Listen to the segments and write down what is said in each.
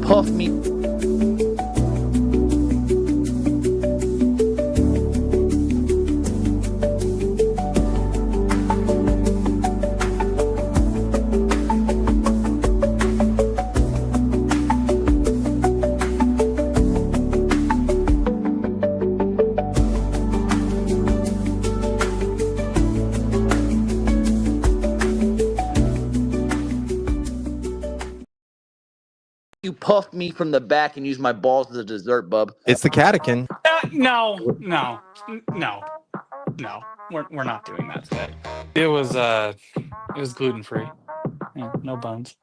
puff me. You puffed me from the back and used my balls as a dessert, bub. It's the catechin. No. We're not doing that today. It was gluten-free. Yeah, no buns.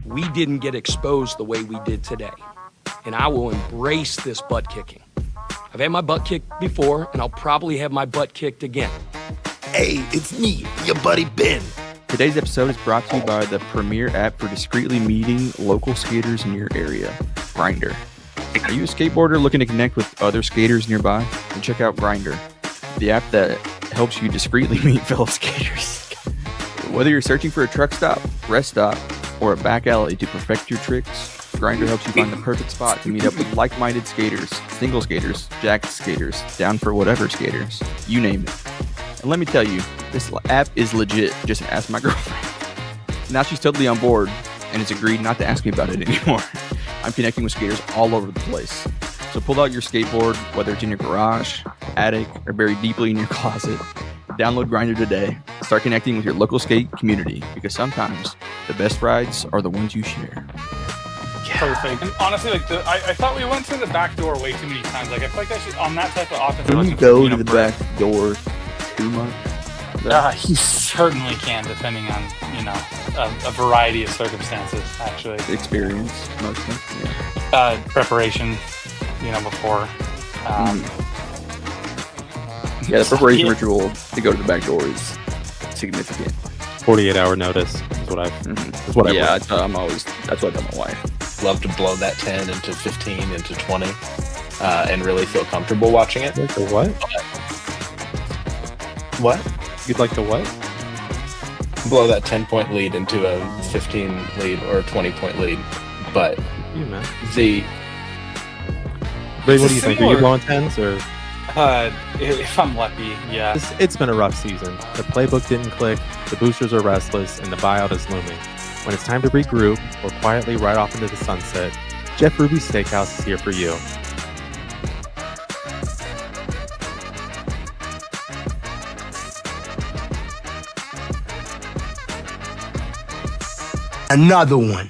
We didn't get exposed the way we did today, and I will embrace this butt kicking. I've had my butt kicked before, and I'll probably have my butt kicked again. Hey, it's me, your buddy Ben. Today's episode is brought to you by the premier app for discreetly meeting local skaters in your area, Grindr. Are you a skateboarder looking to connect with other skaters nearby? Then check out Grindr, the app that helps you discreetly meet fellow skaters. Whether you're searching for a truck stop, rest stop, or a back alley to perfect your tricks, Grindr helps you find the perfect spot to meet up with like-minded skaters, single skaters, jacked skaters, down for whatever skaters, you name it. And let me tell you, this app is legit. Just ask my girlfriend. Now she's totally on board and has agreed not to ask me about it anymore. I'm connecting with skaters all over the place. So pull out your skateboard, whether it's in your garage, attic, or buried deeply in your closet. Download Grindr today. Start connecting with your local skate community, because sometimes the best rides are the ones you share. Perfect. And honestly, I thought we went through the back door way too many times. Like I feel like I should on that type of offense. Can you go to the back door too much? You certainly can, depending on a variety of circumstances. Actually, Experience mostly. Yeah. Preparation. Before. Yeah, the preparation ritual to go to the back door is significant. 48-hour notice is what I've. Yeah, I'm always. That's what I tell my wife. Love to blow that 10 into 15 into 20 and really feel comfortable watching it. Like the what? What? You'd like to what? Blow that 10-point lead into a 15 lead or a 20-point lead. But You man. the Ray, what do you think? Are you blowing 10s or? If I'm lucky, yeah. It's been a rough season. The playbook didn't click, the boosters are restless, and the buyout is looming. When it's time to regroup or quietly ride off into the sunset, Jeff Ruby's Steakhouse is here for you. Another one.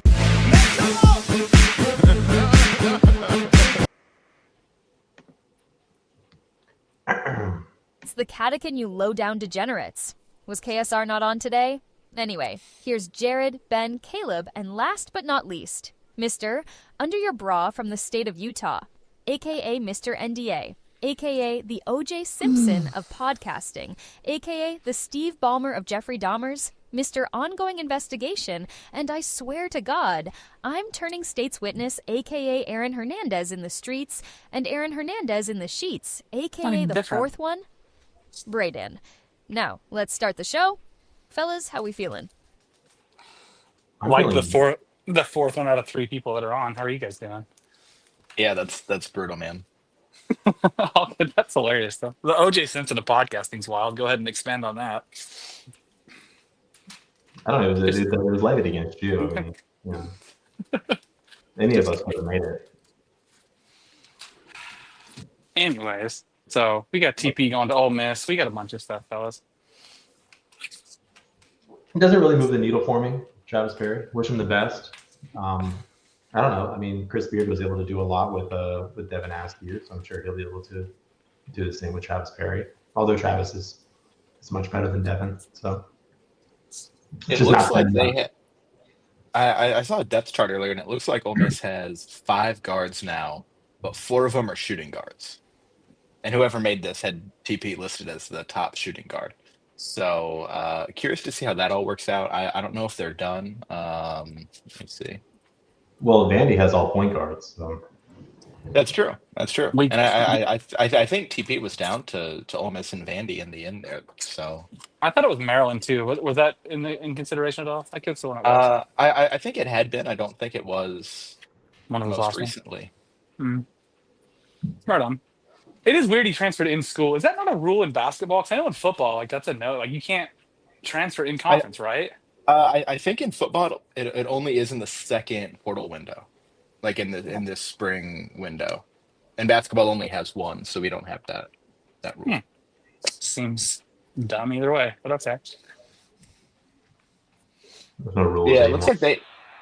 It's the catechin, you low-down degenerates. Was KSR not on today? Anyway, here's Jared, Ben, Caleb, and last but not least, Mr. Under Your Bra from the state of Utah, a.k.a. Mr. NDA, a.k.a. the O.J. Simpson of podcasting, a.k.a. the Steve Ballmer of Jeffrey Dahmer's, Mr. Ongoing Investigation, and I swear to God, I'm turning state's witness, a.k.a. Aaron Hernandez in the streets, and Aaron Hernandez in the sheets, a.k.a. the fourth one, Brayden. Now, let's start the show. Fellas, how we feeling? The fourth one out of three people that are on. How are you guys doing? Yeah, that's brutal, man. That's hilarious, though. The O.J. Simpson of podcasting's wild. Go ahead and expand on that. I don't know. It was lighted against you. I mean, any of us would have made it. Anyways, so we got TP going to Ole Miss. We got a bunch of stuff, fellas. It doesn't really move the needle for me, Travis Perry. Wish him the best. I don't know. I mean, Chris Beard was able to do a lot with Devin Askew, so I'm sure he'll be able to do the same with Travis Perry. Although Travis is much better than Devin, so it looks like they had. I saw a depth chart earlier, and it looks like Ole Miss has 5 guards now, but 4 of them are shooting guards. And whoever made this had TP listed as the top shooting guard. So curious to see how that all works out. I don't know if they're done. Let's see. Well, Vandy has all point guards. So. That's true. That's true. We And I think TP was down to Ole Miss and Vandy in the end there. So I thought it was Maryland too. Was that in consideration at all? I could have sworn it was I think it had been. I don't think it was one of those most last ones. recently. Right on. It is weird he transferred in school. Is that not a rule in basketball? Because I know in football, like that's a no. Like you can't transfer in conference, right? I think in football it only is in the second portal window, like in this spring window. And basketball only has one, so we don't have that rule. Seems dumb either way, but okay. There's no rules Yeah, it anymore.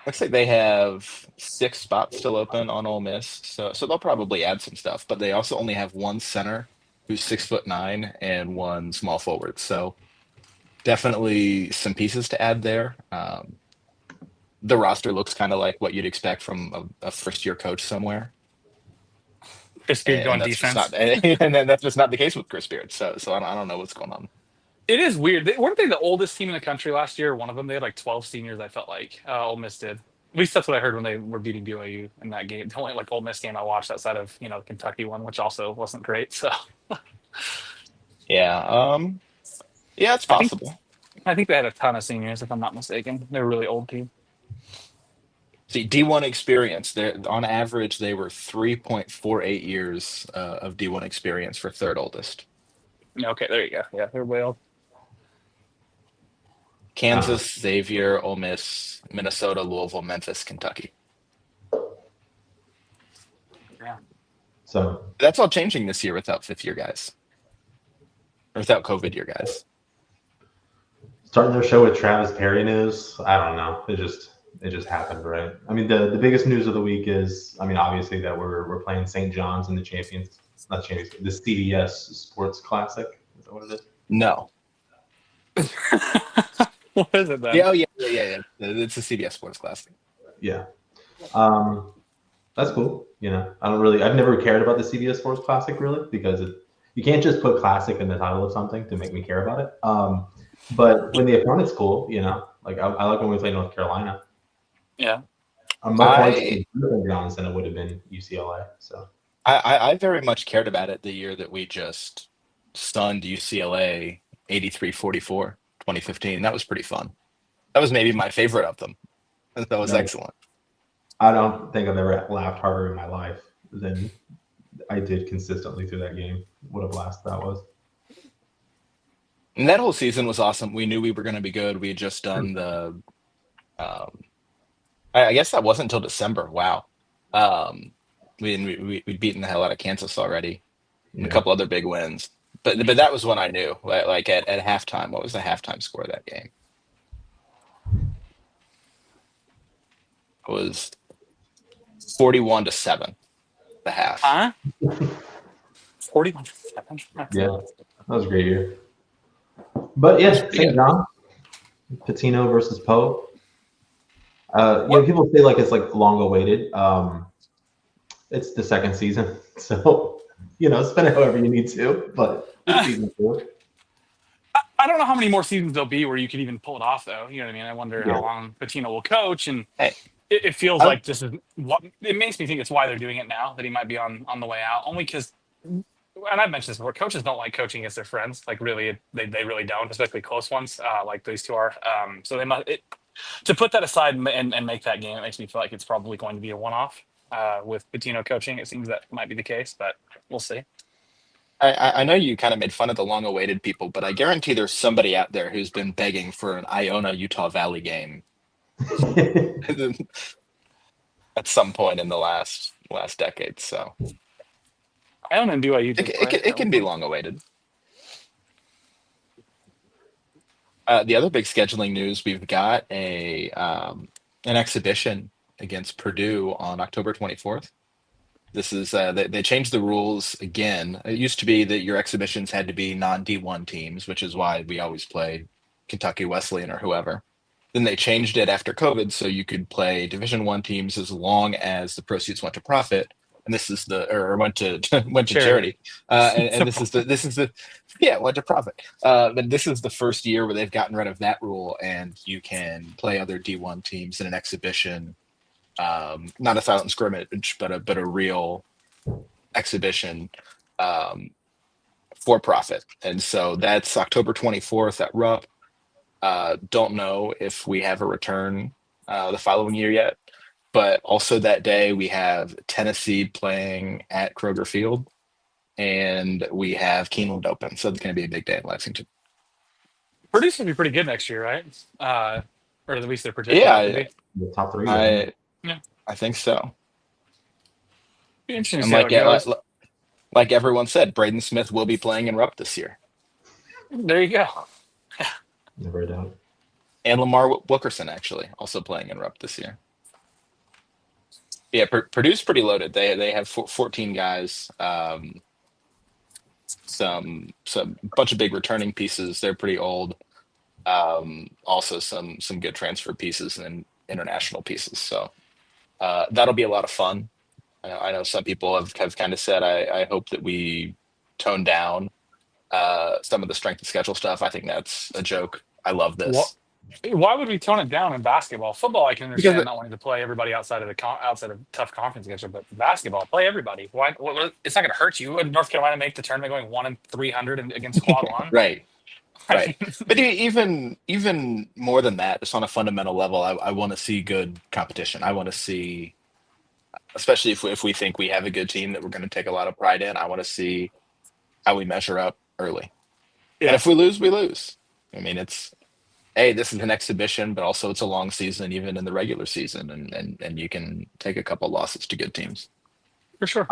looks like they have 6 spots still open on Ole Miss, so they'll probably add some stuff. But they also only have one center who's 6'9" and one small forward. So definitely some pieces to add there. The roster looks kind of like what you'd expect from a first-year coach somewhere. Chris Beard going that's just defense. and then that's just not the case with Chris Beard. So I don't know what's going on. It is weird. Weren't they the oldest team in the country last year? One of them, they had like 12 seniors. I felt like Ole Miss did. At least that's what I heard when they were beating BYU in that game. The only like Ole Miss game I watched outside of the Kentucky one, which also wasn't great. So Yeah, yeah, it's possible. I think they had a ton of seniors, if I'm not mistaken. They were a really old team. See, D1 experience. On average, they were 3.48 years of D1 experience for third oldest. Okay, there you go. Yeah, they're way old. Kansas, Xavier, Ole Miss, Minnesota, Louisville, Memphis, Kentucky. Yeah. So That's all changing this year without fifth-year guys. Or without COVID year guys. starting their show with Travis Perry news. I don't know. It just happened, right? I mean, the biggest news of the week is, I mean, obviously that we're playing St. John's in the not champions, the CBS Sports Classic. Is that what it is? No. What is it then? Yeah, It's a CBS Sports Classic. Yeah. That's cool. I've never cared about the CBS Sports Classic really, because you can't just put classic in the title of something to make me care about it. But when the opponent's cool, like I like when we play North Carolina. Yeah. I'm much more St. John's than it would have been UCLA. So I very much cared about it the year that we just stunned UCLA 83-44, 2015. That was pretty fun. That was maybe my favorite of them. That was excellent. I don't think I've ever laughed harder in my life than I did consistently through that game. What a blast that was. And that whole season was awesome. We knew we were going to be good. We had just done the I guess that wasn't until December. Wow. We'd beaten the hell out of Kansas already. And a couple other big wins. But that was when I knew. Like at halftime, what was the halftime score of that game? It was 41-7, the half. Huh? 41-7. Yeah, that was a great year. But yeah, St. John, Patino versus Poe. People say like it's like long awaited. It's the second season, so spend it however you need to. But it's season 4. I don't know how many more seasons there'll be where you could even pull it off, though. You know what I mean? I wonder how long Patino will coach, and it feels like this is what it makes me think it's why they're doing it now, that he might be on the way out. Only because, and I've mentioned this before, coaches don't like coaching against their friends. Like really, they really don't, especially close ones, like these two are. So they must to put that aside and make that game. It makes me feel like it's probably going to be a one-off with Patino coaching. It seems that might be the case, but we'll see. I know you kind of made fun of the long-awaited people, but I guarantee there's somebody out there who's been begging for an Iona Utah Valley game at some point in the last decade. So Iona and BYU. It can be long-awaited. The other big scheduling news, we've got an exhibition against Purdue on October 24th. This is they changed the rules again. It used to be that your exhibitions had to be non-D1 teams, which is why we always played Kentucky Wesleyan or whoever. Then they changed it after COVID, so you could play Division I teams as long as the proceeds went to profit. And this is went to charity. And this is the went to profit. But this is the first year where they've gotten rid of that rule, and you can play other D1 teams in an exhibition. Not a silent scrimmage, but a real exhibition for profit. And so that's October 24th at Rupp. Don't know if we have a return the following year yet, but also that day we have Tennessee playing at Kroger Field, and we have Keeneland Open. So it's going to be a big day in Lexington. Purdue's going to be pretty good next year, right? Or at least they're projected to be. The top 3. I think so. Be interesting to And see how it goes. like everyone said, Braden Smith will be playing in Rupp this year. There you go. Never a doubt. And Lamar Wilkerson actually also playing in Rupp this year. Yeah, Purdue's pretty loaded. They have 14 guys. Some bunch of big returning pieces. They're pretty old. Also some good transfer pieces and international pieces. So that'll be a lot of fun. I know some people have kind of said I hope that we tone down some of the strength of schedule stuff. I think that's a joke. I love this. Why would we tone it down in basketball? Football, I can understand not wanting to play everybody outside of tough conference schedule, but basketball, play everybody. Why? It's not going to hurt you. Would North Carolina make the tournament going 1-300 against Quad One? Right. But even more than that, just on a fundamental level, I want to see good competition. I want to see, especially if we think we have a good team that we're going to take a lot of pride in, I want to see how we measure up early. Yeah. And if we lose, we lose. I mean, this is an exhibition, but also it's a long season, even in the regular season, and you can take a couple losses to good teams. For sure.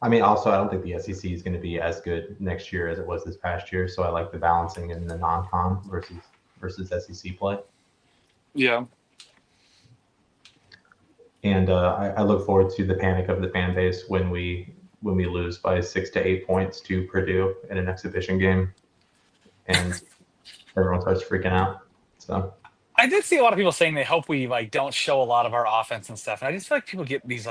I mean, also, I don't think the SEC is going to be as good next year as it was this past year. So I like the balancing in the non-con versus SEC play. Yeah. And I look forward to the panic of the fan base when we lose by 6 to 8 points to Purdue in an exhibition game, and everyone starts freaking out. So I did see a lot of people saying they hope we don't show a lot of our offense and stuff, and I just feel like people get these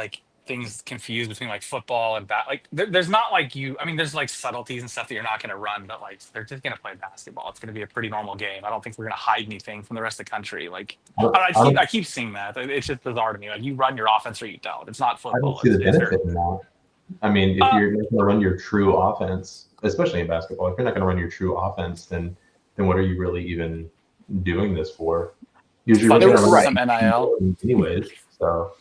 things confused between football and there's not there's subtleties and stuff that you're not going to run, but they're just going to play basketball. It's going to be a pretty normal game. I don't think we're going to hide anything from the rest of the country. I keep seeing that. It's just bizarre to me. You run your offense or you don't. It's not football. I don't see the benefit in that. I mean, if you're not going to run your true offense, especially in basketball, if you're not going to run your true offense, then what are you really even doing this for? Usually, there was some NIL, anyways. So,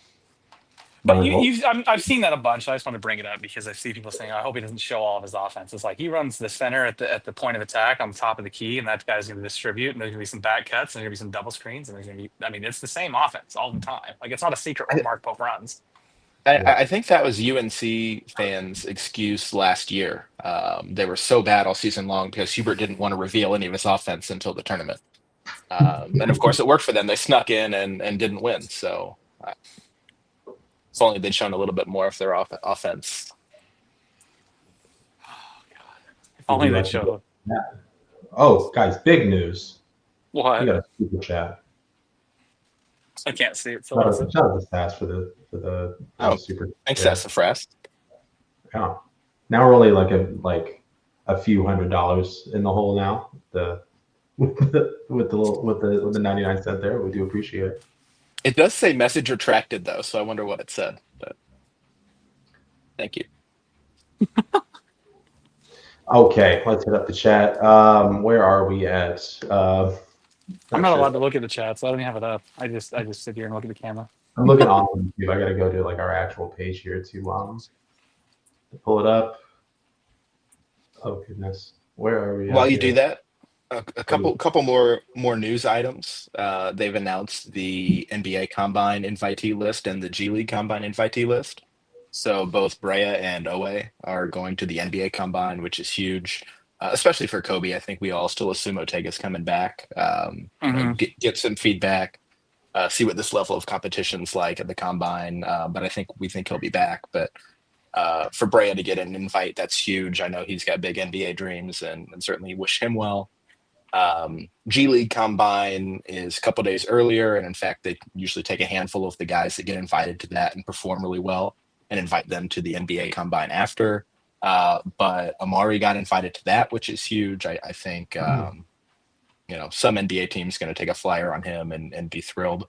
but I've seen that a bunch. I just want to bring it up because I see people saying, "I hope he doesn't show all of his offense." It's he runs the center at the point of attack on the top of the key, and that guy's going to distribute, and there's going to be some back cuts, and there's going to be some double screens, and there's going to be. I mean, it's the same offense all the time. It's not a secret what Mark Pope runs. I think that was UNC fans' excuse last year. They were so bad all season long because Hubert didn't want to reveal any of his offense until the tournament. And of course, it worked for them. They snuck in and didn't win. So if only they'd shown a little bit more of their offense. Oh, God. If only they'd showed. Yeah. Oh, guys, big news. What? You got a super chat. I can't see it. Shout out to Stats for the super. Thanks, Sassafras. Yeah. Now we're only a few $100s in the hole now. With the 99 cent there, we do appreciate it. It does say message retracted though, so I wonder what it said. But thank you. Okay, let's hit up the chat. Where are we at? I'm not allowed to look at the chat, so I don't even have it up. I just sit here and look at the camera. I'm looking on YouTube. I got to go to our actual page here to pull it up. Oh goodness, where are we? While you do that, a couple more news items. They've announced the NBA Combine invitee list and the G League Combine invitee list. So both Brea and Owe are going to the NBA Combine, which is huge. Especially for Kobe, I think we all still assume Otega's coming back. Get some feedback, see what this level of competition's like at the Combine. But we think he'll be back. But for Brea to get an invite, that's huge. I know he's got big NBA dreams, and certainly wish him well. G League Combine is a couple days earlier, and in fact, they usually take a handful of the guys that get invited to that and perform really well, and invite them to the NBA Combine after. But Amari got invited to that, which is huge. I think, some NBA team's going to take a flyer on him and be thrilled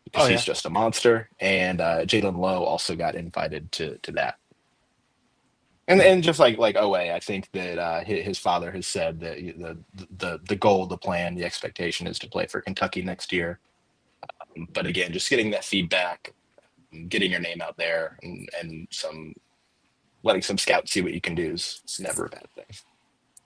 because he's just a monster. And Jalen Lowe also got invited to that. And just like OA, I think that his father has said that the goal, the plan, the expectation is to play for Kentucky next year. But again, just getting that feedback, getting your name out there, and letting some scouts see what you can do is never a bad thing.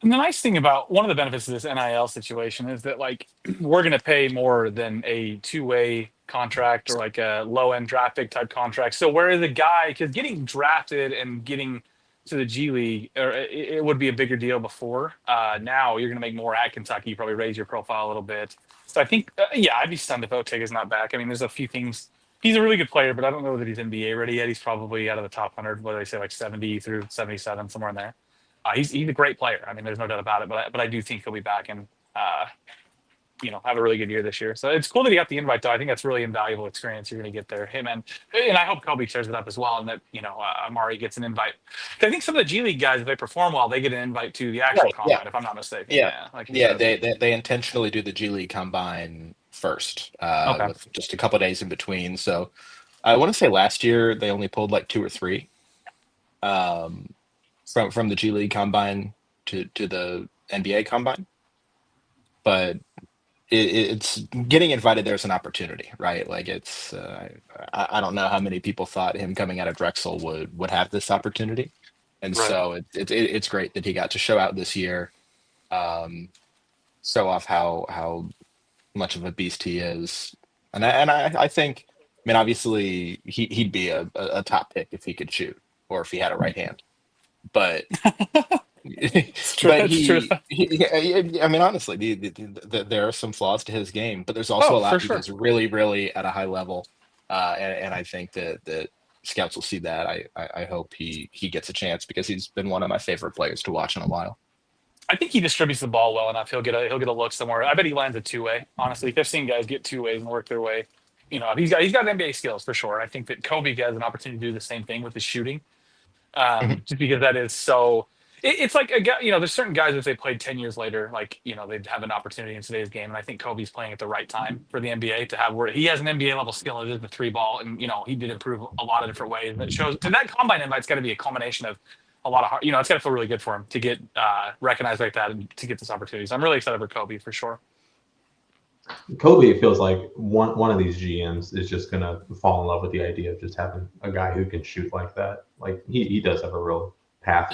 And the nice thing about one of the benefits of this NIL situation is that like we're going to pay more than a two-way contract or like a low-end draft pick type contract. So where the guy, because getting drafted and getting to the G League, it would be a bigger deal before. Now you're going to make more at Kentucky. You probably raise your profile a little bit. So I think, I'd be stunned if Otega's not back. I mean, there's a few things. He's a really good player, but I don't know that he's NBA ready yet. He's probably out of the top 100. What do they say, like 70 through 77, somewhere in there. He's a great player. I mean, there's no doubt about it. But I do think he'll be back and have a really good year this year. So it's cool that he got the invite, though. I think that's really invaluable experience you're going to get there. Him and I hope Kobe shares it up as well, and that Amari gets an invite. I think some of the G League guys, if they perform well, they get an invite to the actual combine, if I'm not mistaken. They intentionally do the G League combine first, with just a couple of days in between. So I want to say last year they only pulled like 2 or 3. From the G League combine to the NBA combine, but it's getting invited there is an opportunity, right? Like it's I don't know how many people thought him coming out of Drexel would have this opportunity, and so it's great that he got to show out this year, show off how much of a beast he is, and I think, I mean, obviously he'd be a top pick if he could shoot or if he had a right hand. But I mean, honestly, there are some flaws to his game, but there's also a lot he does really, really at a high level, and I think that scouts will see that. I hope he gets a chance because he's been one of my favorite players to watch in a while. I think he distributes the ball well enough. He'll get a look somewhere. I bet he lands a two-way. Honestly, I've seen guys get two ways and work their way. He's got NBA skills for sure. I think that Kobe has an opportunity to do the same thing with his shooting. Just because that is so, it's like a guy, there's certain guys, if they played 10 years later, like, they'd have an opportunity in today's game. And I think Kobe's playing at the right time for the NBA to have where he has an NBA level skill. It is the 3-ball. And, he did improve a lot of different ways. And it shows, and that combine invite's got to be a culmination of a lot of hard, it's got to feel really good for him to get recognized like that and to get this opportunity. So I'm really excited for Kobe for sure. Kobe feels like one of these GMs is just going to fall in love with the idea of just having a guy who can shoot like that. Like he does have a real path.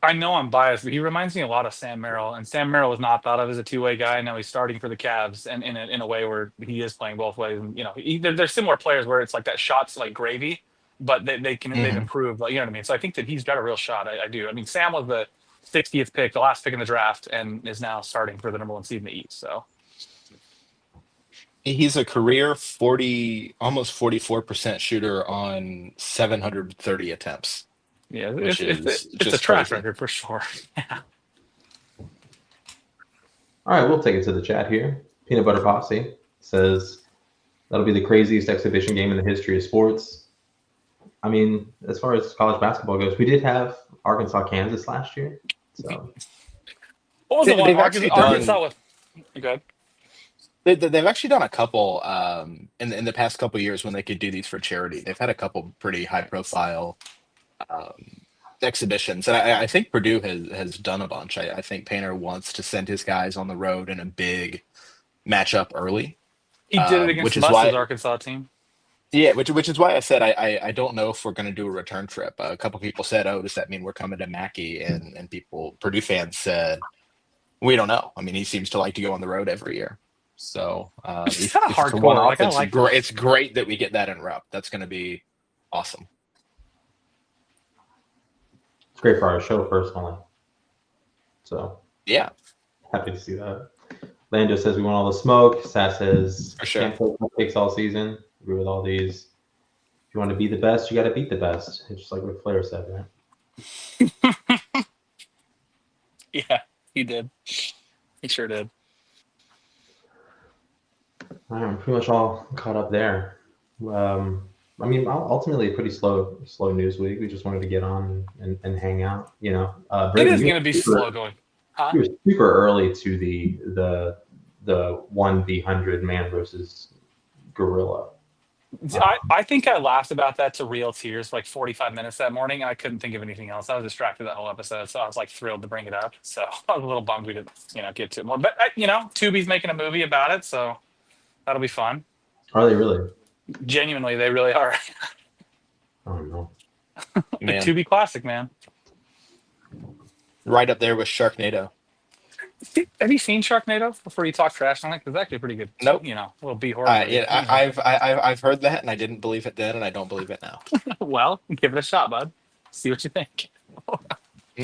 I know I'm biased, but he reminds me a lot of Sam Merrill, and Sam Merrill is not thought of as a two-way guy. Now he's starting for the Cavs, and in a way where he is playing both ways. And they're similar players where it's like that shot's like gravy, but they've improved. Like, you know what I mean? So I think that he's got a real shot. I do. I mean, Sam was the 60th pick, the last pick in the draft, and is now starting for the number 1 seed in the East. So. He's a career almost 44% shooter on 730 attempts. Yeah, it's a track record for sure. Yeah. All right, we'll take it to the chat here. Peanut Butter Posse says that'll be the craziest exhibition game in the history of sports. I mean, as far as college basketball goes, we did have Arkansas, Kansas last year. So what was the one Arkansas with? Okay. They've actually done a couple in the past couple of years when they could do these for charity. They've had a couple pretty high profile exhibitions, and I think Purdue has done a bunch. I think Painter wants to send his guys on the road in a big matchup early. He did it against Musk's Arkansas team. Yeah, which is why I said I don't know if we're going to do a return trip. A couple people said, "Oh, does that mean we're coming to Mackey?" And Purdue fans said, "We don't know. I mean, he seems to like to go on the road every year." So it's kind of hardcore. It's great that we get that in Rupp. That's going to be awesome. It's great for our show personally. So yeah, happy to see that. Lando says we want all the smoke. Sass says for sure. Can't play cupcakes all season. Agree with all these. If you want to be the best, you got to beat the best. It's just like what Flair said, right? Yeah, he did. He sure did. I'm pretty much all caught up there. I mean, ultimately, a pretty slow news week. We just wanted to get on and hang out. Brady, it is going to be slow going. Huh? You were super early to the 1v100 man versus gorilla. I think I laughed about that to real tears for like 45 minutes that morning, and I couldn't think of anything else. I was distracted that whole episode, so I was like thrilled to bring it up. So I was a little bummed we didn't, get to it more. But Tubi's making a movie about it, so that'll be fun. Are they really? Genuinely, they really are. I don't know. The Tubi classic, man. Right up there with Sharknado. Have you seen Sharknado before you talk trash on it? Because it's actually pretty good. Nope. Little B horror movie. I've heard that, and I didn't believe it then, and I don't believe it now. Well, give it a shot, bud. See what you think.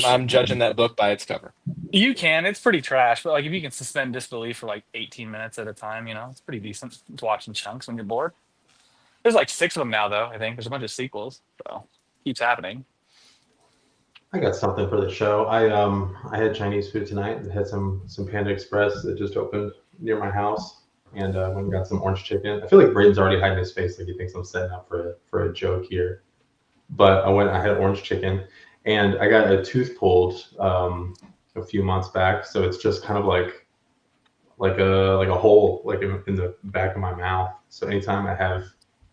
I'm judging that book by its cover. You can. It's pretty trash, but like if you can suspend disbelief for like 18 minutes at a time, it's pretty decent to watch in chunks when you're bored. There's like 6 of them now, though. I think there's a bunch of sequels, so keeps happening. I got something for the show. I had Chinese food tonight. I had some Panda Express that just opened near my house, and went and got some orange chicken. I feel like Braden's already hiding his face, like he thinks I'm setting up for a joke here. But I had orange chicken, and I got a tooth pulled a few months back, so it's just kind of like a hole like in the back of my mouth. So anytime I have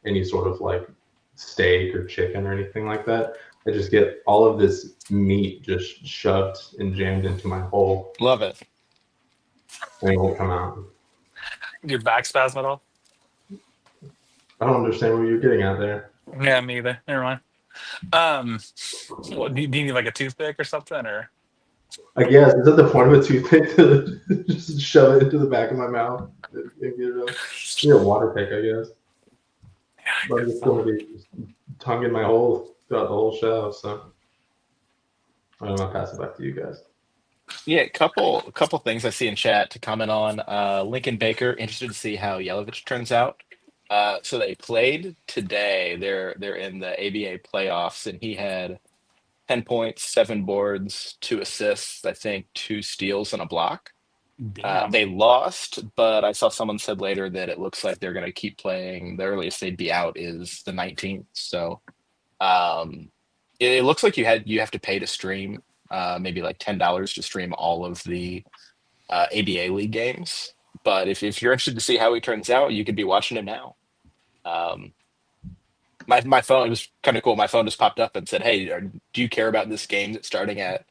any sort of like steak or chicken or anything like that, I just get all of this meat just shoved and jammed into my hole. Love it. And it won't come out. Your back spasm at all? I don't understand what you're getting at there. Yeah, me either. Never mind. Do you need like a toothpick or something, or? I guess, is that the point of a toothpick, to just shove it into the back of my mouth and get it out? Yeah, a water pick, I guess. But it's going to be tongue in my hole throughout the whole show, so I'm gonna pass it back to you guys. Yeah, couple things I see in chat to comment on. Lincoln Baker, interested to see how Yelovich turns out. So they played today. They're in the ABA playoffs, and he had 10 points, 7 boards, 2 assists, I think 2 steals and a block. They lost, but I saw someone said later that it looks like they're going to keep playing. The earliest they'd be out is the 19th. So it looks like you have to pay to stream, maybe like $10 to stream all of the ABA League games. But if you're interested to see how he turns out, you could be watching him now. My phone, it was kind of cool. My phone just popped up and said, "Hey, do you care about this game that's starting at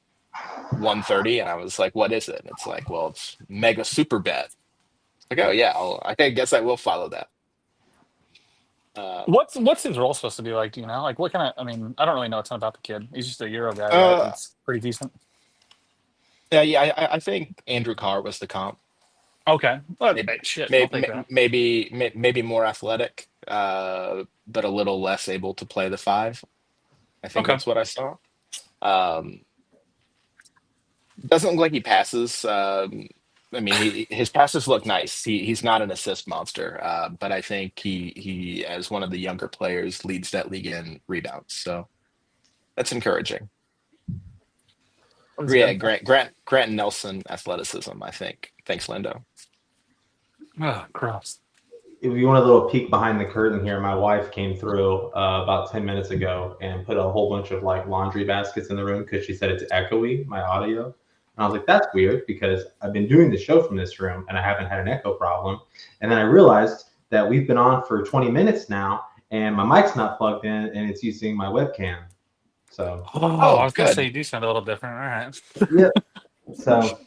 1:30?" And I was like, "What is it?" And it's like, "Well, it's Mega Super Bet." Like, oh yeah, I guess I will follow that. What's his role supposed to be like? Do you know? Like, what kind of? I mean, I don't really know a ton about the kid. He's just a Euro guy, right? That's pretty decent. Yeah. I think Andrew Carr was the comp. Okay, well, maybe more athletic, but a little less able to play the 5. I think that's what I saw. Doesn't look like he passes. His passes look nice. He's not an assist monster, but I think he, as one of the younger players, leads that league in rebounds. So that's encouraging. Yeah, Grant Nelson athleticism, I think. Thanks, Lindo. Oh, gross. If you want a little peek behind the curtain here, my wife came through about 10 minutes ago and put a whole bunch of like laundry baskets in the room because she said it's echoey, my audio. And I was like, that's weird because I've been doing the show from this room and I haven't had an echo problem. And then I realized that we've been on for 20 minutes now and my mic's not plugged in and it's using my webcam. So I was gonna say you do sound a little different. All right. Yeah. So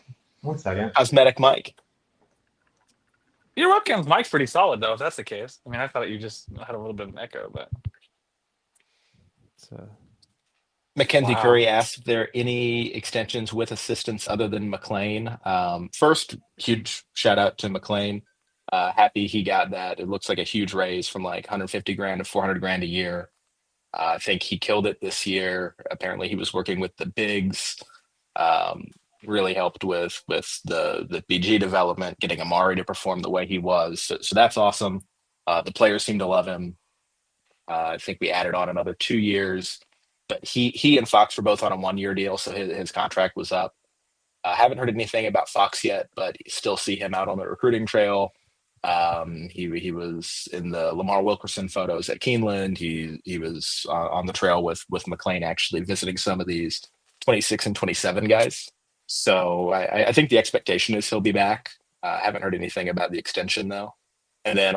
1 second. Cosmetic mic. Your webcam's mic's pretty solid though, if that's the case. I mean, I thought you just had a little bit of an echo, but Mackenzie Curry asked if there are any extensions with assistants other than McLean. First, huge shout out to McLean. Happy he got that. It looks like a huge raise from like 150 grand to 400 grand a year. I think he killed it this year. Apparently he was working with the bigs, really helped with the BG development, getting Amari to perform the way he was. So that's awesome. The players seem to love him. I think we added on another 2 years, but he and Fox were both on a 1-year deal. So his contract was up. Haven't heard anything about Fox yet, but still see him out on the recruiting trail. He was in the Lamar Wilkerson photos at Keeneland. He was on the trail with McLean, actually visiting some of these 26 and 27 guys. So I think the expectation is he'll be back. Haven't heard anything about the extension though. And then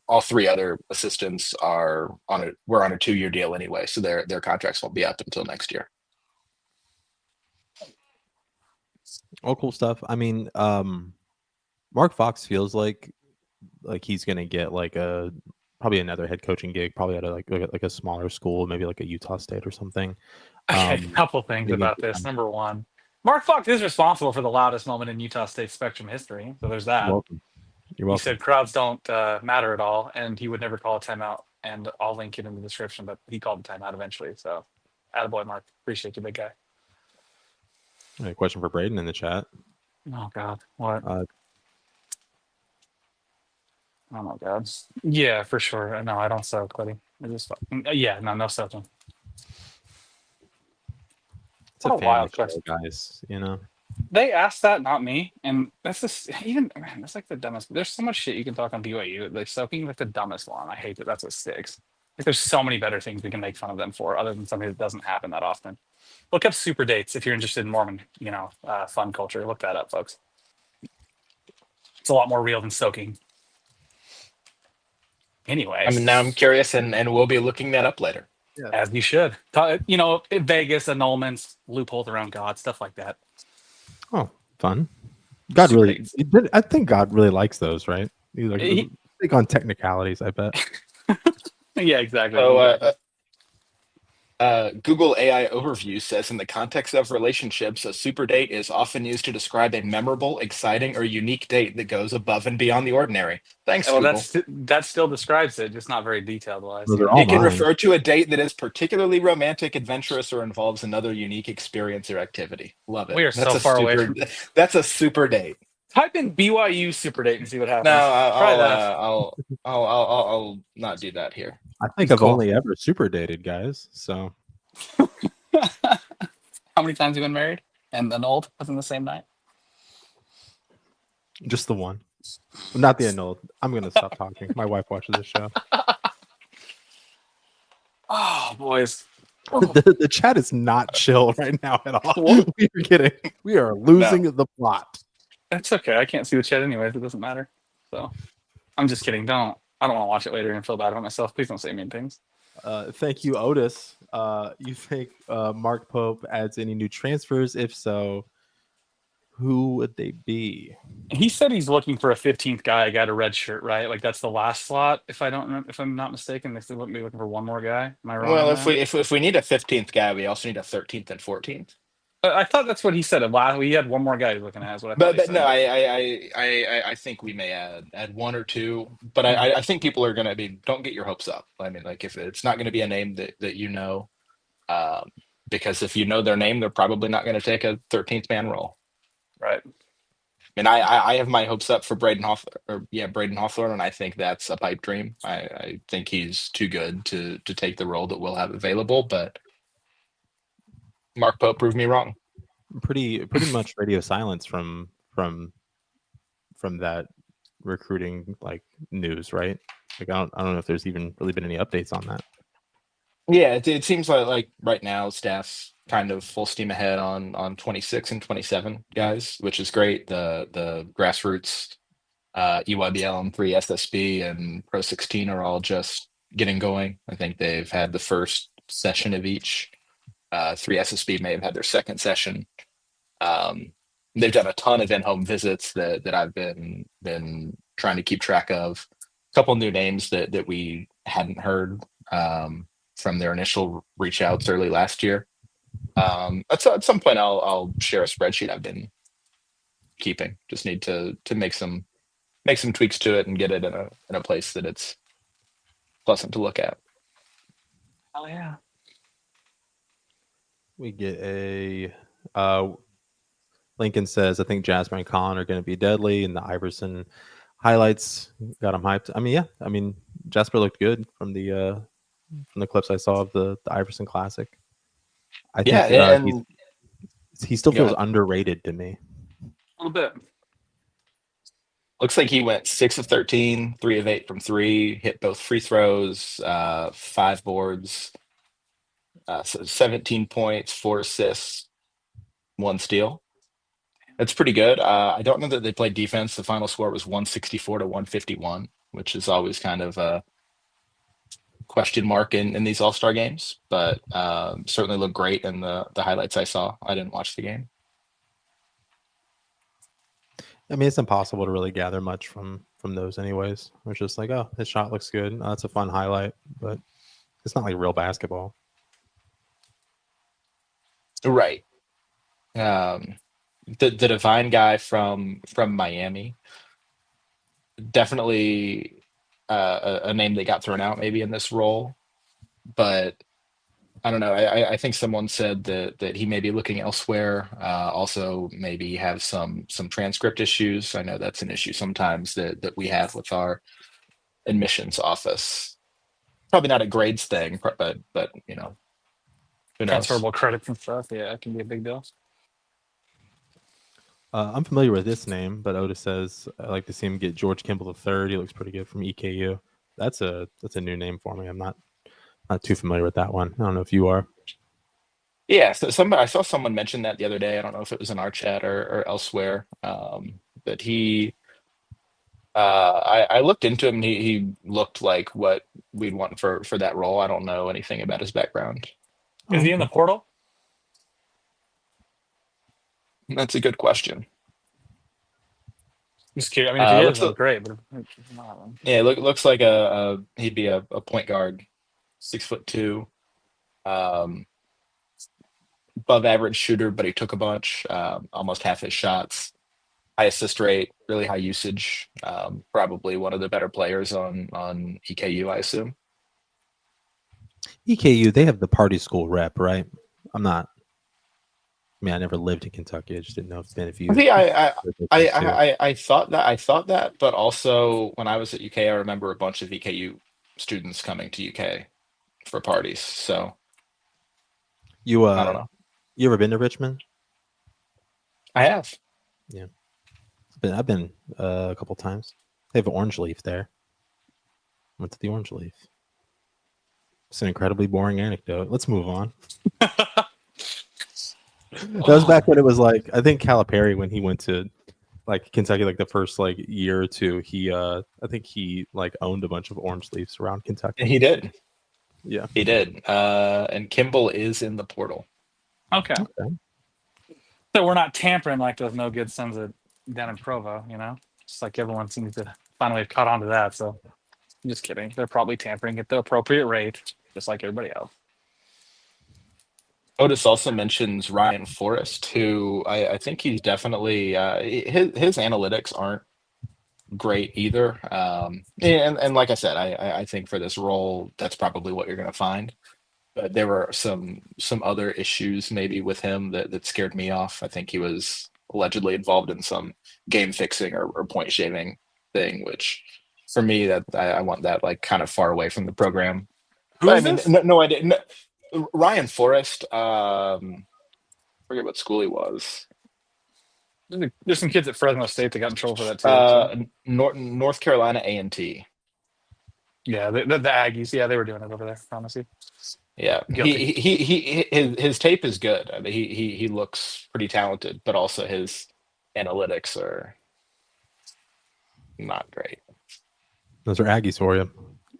all three other assistants were on a 2-year deal anyway, so their contracts won't be up until next year. All cool stuff. I mean, Mark Fox feels like he's gonna get probably another head coaching gig, probably at a smaller school, maybe like a Utah State or something. Okay, a couple things about this. Number one, Mark Fox is responsible for the loudest moment in Utah State Spectrum history, so there's that. You're welcome. He said crowds don't matter at all, and he would never call a timeout. And I'll link it in the description, but he called a timeout eventually. So, attaboy, Mark. Appreciate you, big guy. A question for Braden in the chat. Oh, God. What? Oh, my God. Yeah, for sure. No, I don't soak, buddy. I just, no soaking. It's a wild question, guys. You know, they asked that, not me, and that's just that's like the dumbest. There's so much shit you can talk on BYU. Like soaking, like the dumbest one. I hate that. That's what sticks. Like there's so many better things we can make fun of them for, other than something that doesn't happen that often. Look up Super Dates if you're interested in Mormon, fun culture. Look that up, folks. It's a lot more real than soaking. Anyway, I mean, now I'm curious, and we'll be looking that up later. Yeah. As you should. Vegas annulments, loopholes around God, stuff like that. Oh, fun. God really, I think God really likes those, right? He's big on technicalities, I bet. Yeah, exactly. Google AI overview says in the context of relationships, a super date is often used to describe a memorable, exciting, or unique date that goes above and beyond the ordinary. Thanks, Google. That still describes it, just not very detailed wise. It can refer to a date that is particularly romantic, adventurous, or involves another unique experience or activity. Love it. We are so far away from... That's a super date. Type in BYU Super Date and see what happens. No, I'll not do that here. I think I've only ever super dated, guys. So, how many times have you been married and annulled within the same night? Just the one, not the annulled. I'm gonna stop talking. My wife watches this show. Oh, boys. The chat is not chill right now at all. We are losing the plot. That's okay. I can't see the chat anyways. It doesn't matter. So I'm just kidding. I don't want to watch it later and feel bad about myself. Please don't say mean things. Thank you, Otis. You think Mark Pope adds any new transfers? If so, who would they be? He said he's looking for a 15th guy. I got a red shirt, right? Like that's the last slot. If I'm not mistaken, they wouldn't be looking for one more guy. Am I wrong? Well, if we need a 15th guy, we also need a 13th and 14th. I thought that's what he said. We had one more guy he's looking at. Is what I thought. But no, I think we may add one or two. But I think people are going to don't get your hopes up. I mean, like if it's not going to be a name that you know, because if you know their name, they're probably not going to take a 13th man role. Right. And I have my hopes up for Braden Hawthorne, and I think that's a pipe dream. I think he's too good to take the role that we'll have available, but Mark Pope proved me wrong. Pretty much radio silence from that recruiting news, right? Like I don't know if there's even really been any updates on that. Yeah, it seems like right now staff's kind of full steam ahead on 26 and 27 guys, which is great. The grassroots EYBL and 3 SSB and Pro 16 are all just getting going. I think they've had the first session of each. 3 SSB may have had their second session. They've done a ton of in-home visits that I've been trying to keep track of. A couple new names that we hadn't heard from their initial reach outs early last year. At some point I'll share a spreadsheet I've been keeping. Just need to make some tweaks to it and get it in a place that it's pleasant to look at. Oh yeah. We get a Lincoln says, I think Jasper and Colin are going to be deadly, and the Iverson highlights got him hyped. I mean, yeah. I mean, Jasper looked good from the clips I saw of the Iverson Classic. I think he still feels underrated to me. A little bit. Looks like he went 6 of 13, 3 of 8 from 3, hit both free throws, 5 boards. 17 points, 4 assists, 1 steal. That's pretty good. I don't know that they played defense. The final score was 164 to 151. which is always kind of a question mark in these All-Star games, but certainly looked great in the highlights I saw. I didn't watch the game. I mean, it's impossible to really gather much from those anyways. It's just like, oh, his shot looks good. Oh, that's a fun highlight, but it's not like real basketball. Right. The Divine guy from Miami, definitely a name that got thrown out maybe in this role, but I don't know. I think someone said that he may be looking elsewhere. Also, maybe have some transcript issues. I know that's an issue sometimes that we have with our admissions office. Probably not a grades thing, but you know, who knows? Transferable credits and stuff. Yeah, it can be a big deal. I'm familiar with this name, but Otis says I like to see him get George Kimell III. He looks pretty good from EKU. That's a new name for me. I'm not too familiar with that one. I don't know if you are. Yeah, so I saw someone mention that the other day. I don't know if it was in our chat or elsewhere. But he, I looked into him. And he looked like what we'd want for that role. I don't know anything about his background. Is he in the portal? That's a good question. I'm just curious. I mean, if he is, that's great. But if he's not, yeah, looks like he'd be a point guard, 6'2", above average shooter, but he took a bunch, almost half his shots, high assist rate, really high usage. Probably one of the better players on EKU, I assume. EKU, they have the party school rep, right? I never lived in Kentucky. I just didn't know if you. See, I thought that, but also when I was at UK, I remember a bunch of EKU students coming to UK for parties. So you I don't know. You ever been to Richmond? I have. Yeah, I've been a couple times. They have an Orange Leaf there. Went to the Orange Leaf. It's an incredibly boring anecdote. Let's move on. That was back when it was like, I think Calipari, when he went to like Kentucky, like the first like year or two, he I think he like owned a bunch of Orange Leafs around Kentucky. And he did. Yeah, he did. And Kimell is in the portal. Okay. So we're not tampering like those no good sons down in Provo, you know? Just like everyone seems to finally have caught on to that. So I'm just kidding. They're probably tampering at the appropriate rate, just like everybody else. Otis also mentions Ryan Forrest, who I think he's definitely his analytics aren't great either. And like I said, I think for this role, that's probably what you're going to find. But there were some other issues maybe with him that scared me off. I think he was allegedly involved in some game fixing or point shaving thing, which for me, that I want that like kind of far away from the program. No, I didn't. Ryan Forrest, forget what school he was. There's some kids at Fresno State that got in trouble for that too. North Carolina A&T. Yeah, the Aggies. Yeah, they were doing it over there. Promise you. Yeah, his tape is good. I mean, he looks pretty talented, but also his analytics are not great. Those are Aggies for you.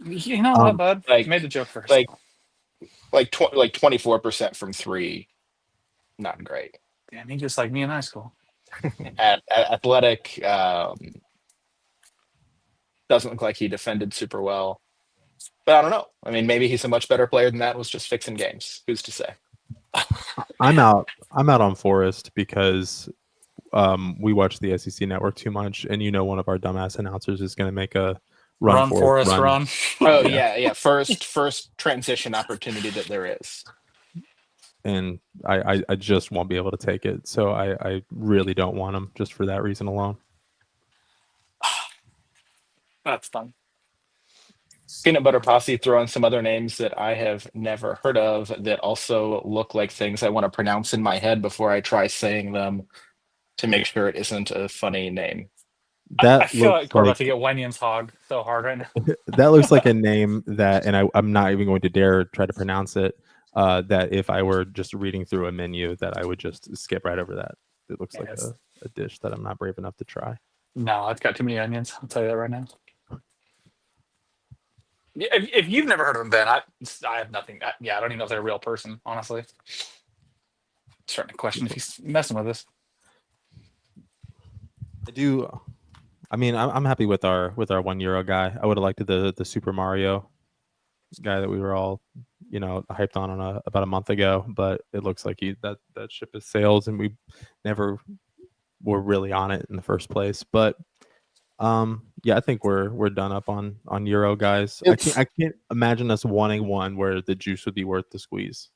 You know what, bud? Like, made the joke first. Like 24% from three, not great. Damn, he just like me in high school. Athletic, doesn't look like he defended super well. But I don't know. I mean, maybe he's a much better player than that. Was just fixing games. Who's to say? I'm out on Forrest because we watch the SEC network too much, and one of our dumbass announcers is going to make a run Forrest run. Oh yeah. First transition opportunity that there is. And I just won't be able to take it. So I really don't want him just for that reason alone. That's fun. Peanut Butter Posse throwing some other names that I have never heard of that also look like things I want to pronounce in my head before I try saying them to make sure it isn't a funny name. I feel like we're about to get Wyans Hog so hard right now. That looks like a name that, and I'm not even going to dare try to pronounce it, that if I were just reading through a menu that I would just skip right over that. It looks like a dish that I'm not brave enough to try. No, it's got too many onions. I'll tell you that right now. If you've never heard of him, Ben, I have nothing. I don't even know if they're a real person, honestly. Starting to question if he's messing with us. I do. I mean, I'm happy with our €1 guy. I would have liked the Super Mario guy that we were all, hyped on about a month ago, but it looks like that ship has sailed, and we never were really on it in the first place. But I think we're done up on Euro guys. I can't imagine us wanting one where the juice would be worth the squeeze.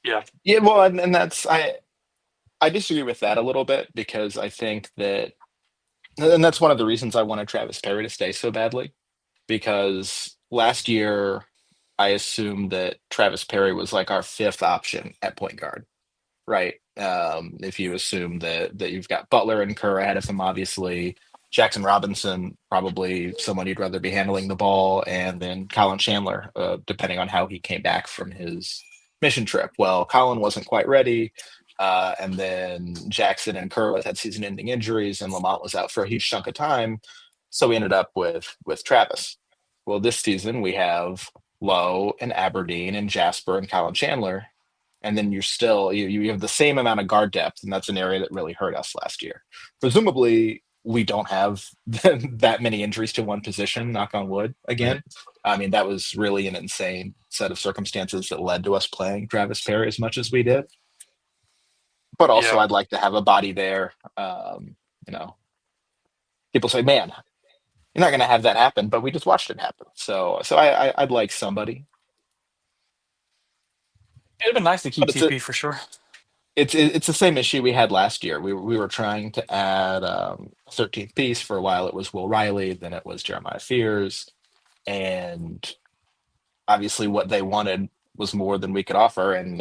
Yeah. Well, and that's I disagree with that a little bit, because I think that, and that's one of the reasons I wanted Travis Perry to stay so badly, because last year I assumed that Travis Perry was like our 5th option at point guard, right? If you assume that you've got Butler and Kerr ahead of him, obviously Jackson Robinson, probably someone you'd rather be handling the ball, and then Colin Chandler, depending on how he came back from his mission trip. Well, Colin wasn't quite ready. And then Jackson and Kerr had season-ending injuries, and Lamont was out for a huge chunk of time. So we ended up with Travis. Well, this season we have Lowe and Aberdeen and Jasper and Colin Chandler, and then you have the same amount of guard depth, and that's an area that really hurt us last year. Presumably, we don't have that many injuries to one position, knock on wood, again. I mean, that was really an insane set of circumstances that led to us playing Travis Perry as much as we did. But also, I'd like to have a body there. People say, "Man, you're not going to have that happen," but we just watched it happen. So I'd like somebody. It'd been nice to keep TP for sure. It's the same issue we had last year. We were trying to add a 13th piece. For a while. It was Will Riley, then it was Jeremiah Fears, and obviously what they wanted was more than we could offer, and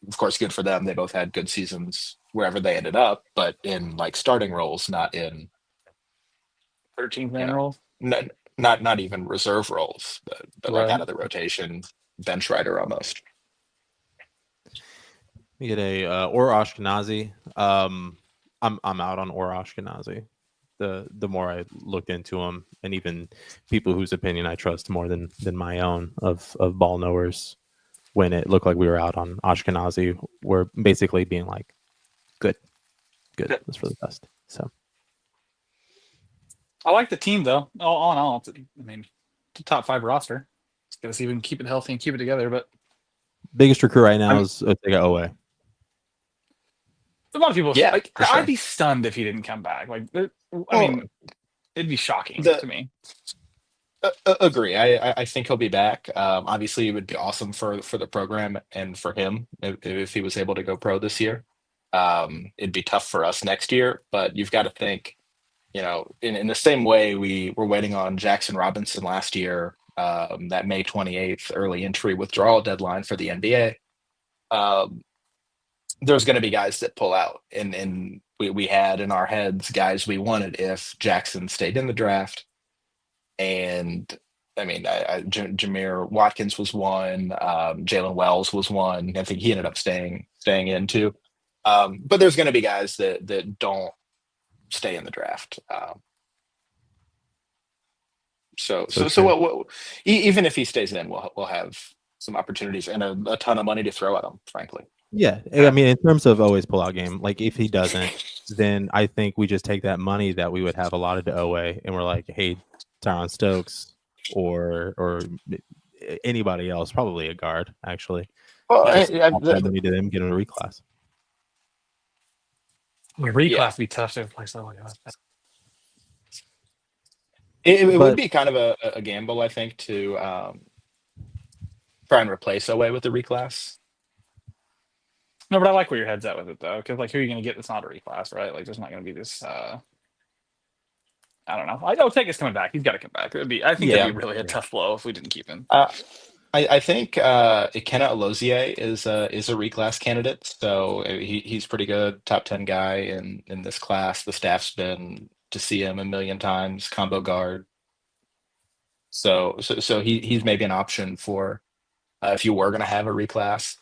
of course, good for them. They both had good seasons wherever they ended up, but in like starting roles, not in 13th man roles, not even reserve roles, but right. Like out of the rotation, bench rider almost. We get a Or Ashkenazi. I'm out on Or Ashkenazi. The more I looked into him, and even people whose opinion I trust more than my own of ball knowers, when it looked like we were out on Ashkenazi, we're basically being like, good, that's for the best. So I like the team though. All in all, it's a top 5 roster. It's gonna see if we can keep it healthy and keep it together. But biggest recruit right now is Otega Owe. A lot of people, sure. I'd be stunned if he didn't come back. It'd be shocking to me. Agree. I think he'll be back. Obviously, it would be awesome for the program and for him if he was able to go pro this year. It'd be tough for us next year, but you've got to think, in the same way we were waiting on Jackson Robinson last year, that May 28th early entry withdrawal deadline for the NBA. There's going to be guys that pull out, and we had in our heads guys we wanted if Jackson stayed in the draft. And Jameer Watkins was one, Jalen Wells was one. I think he ended up staying in too. But there's going to be guys that don't stay in the draft. So even if he stays in, we'll have some opportunities and a ton of money to throw at him, frankly. Yeah, I mean, in terms of Owe's pullout game, like if he doesn't, then I think we just take that money that we would have allotted to Owe, and we're like, hey, Tyron Stokes or anybody else, probably a guard, actually. Well, money to them, get him a reclass. Reclass would be tough to replace that. It would be kind of a gamble, I think, to try and replace Owe with a reclass. No, but I like where your head's at with it, though, because who are you going to get that's not a reclass, right? There's not going to be this. I don't know. Otega's coming back. He's got to come back. It'd be really a tough blow if we didn't keep him. I think Ikenna Alozie is a reclass candidate, so he's pretty good, top 10 guy in this class. The staff's been to see him a million times, combo guard. So he's maybe an option for if you were going to have a reclass.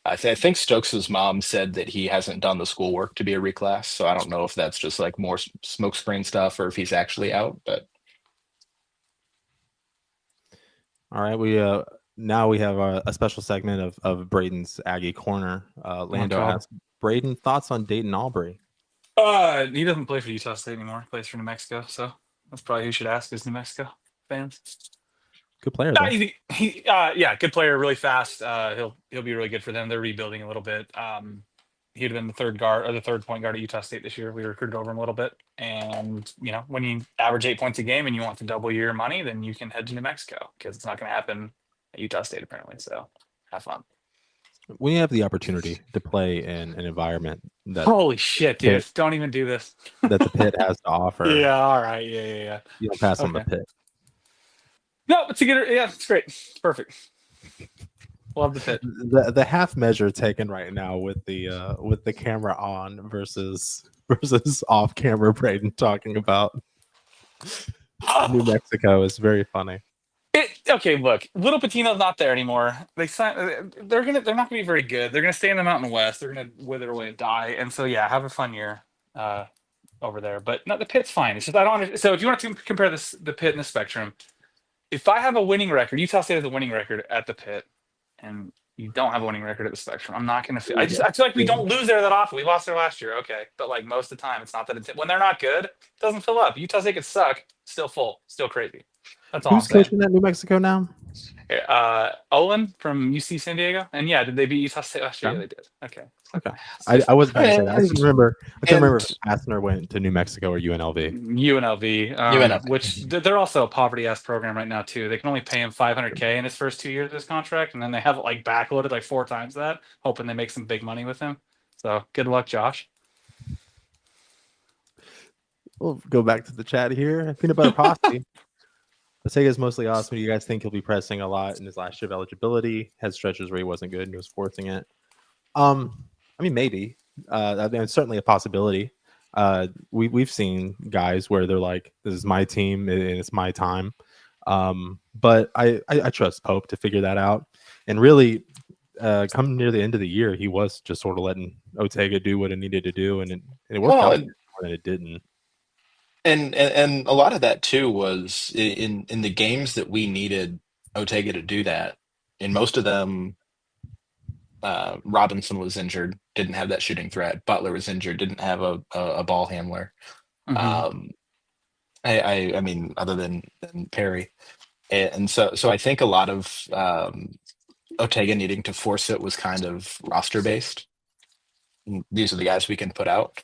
I think Stokes' mom said that he hasn't done the schoolwork to be a reclass, so I don't know if that's just like more smokescreen stuff or if he's actually out. But All right, we now we have a special segment of Braden's Aggie Corner. Lando asks, Braden, thoughts on Dayton Aubrey? He doesn't play for Utah State anymore. He plays for New Mexico, so that's probably who you should ask is New Mexico fans. Good player, Yeah, though. yeah, good player, really fast. He'll be really good for them. They're rebuilding a little bit. He'd have been the third guard or the third point guard at Utah State this year. We recruited over him a little bit, and when you average 8 points a game and you want to double your money, then you can head to New Mexico because it's not going to happen at Utah State apparently. So have fun. We have the opportunity to play in an environment that holy shit, dude! Don't even do this. that the pit has to offer. Yeah, all right, yeah. You don't pass on the pit. No, it's a good. Yeah, it's great. It's perfect. Love the pit. The half measure taken right now with the camera on versus off camera. Braden talking about New Mexico is very funny. Okay, look, little Patino's not there anymore. They're not gonna be very good. They're gonna stay in the Mountain West. They're gonna wither away and die. And so yeah, have a fun year over there. But no, the pit's fine. It's just I don't understand. So if you want to compare the pit and the Spectrum, if I have a winning record, Utah State has a winning record at the pit, and you don't have a winning record at the Spectrum, I'm not gonna feel. I feel like we don't lose there that often. We lost there last year, okay, but like most of the time, it's not that it's when they're not good, it doesn't fill up. Utah State could suck, still full, still crazy. That's all. Who's coaching at New Mexico now? Olin from UC San Diego, and yeah, did they beat Utah State last year? Yeah, they did. Okay. I wasn't going to say that. I couldn't remember if Asner went to New Mexico or UNLV. UNLV, which they're also a poverty ass program right now too. They can only pay him $500K in his first 2 years of his contract, and then they have it like backloaded like 4 times that, hoping they make some big money with him. So good luck, Josh. We'll go back to the chat here. Peanut butter pasta. Otega is mostly awesome. Do you guys think he'll be pressing a lot in his last year of eligibility? Had stretches where he wasn't good and he was forcing it. I mean, maybe. It's certainly a possibility. We've seen guys where they're like, "This is my team and it's my time." But I trust Pope to figure that out. And really, come near the end of the year, he was just sort of letting Otega do what it needed to do, and it worked out more than it didn't. And a lot of that too was in the games that we needed Otega to do that. In most of them, Robinson was injured, didn't have that shooting threat. Butler was injured, didn't have a ball handler. Mm-hmm. I mean, other than Perry, and so I think a lot of Otega needing to force it was kind of roster based. These are the guys we can put out.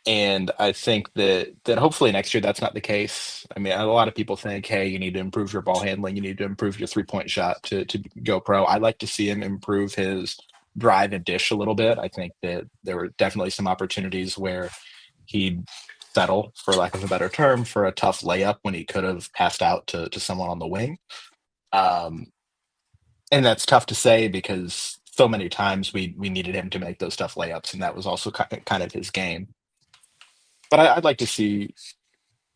And I think that hopefully next year that's not the case. I mean, a lot of people think, hey, you need to improve your ball handling. You need to improve your 3-point shot to go pro. I'd like to see him improve his drive and dish a little bit. I think that there were definitely some opportunities where he'd settle, for lack of a better term, for a tough layup when he could have passed out to someone on the wing. And that's tough to say because so many times we needed him to make those tough layups, and that was also kind of his game. But I'd like to see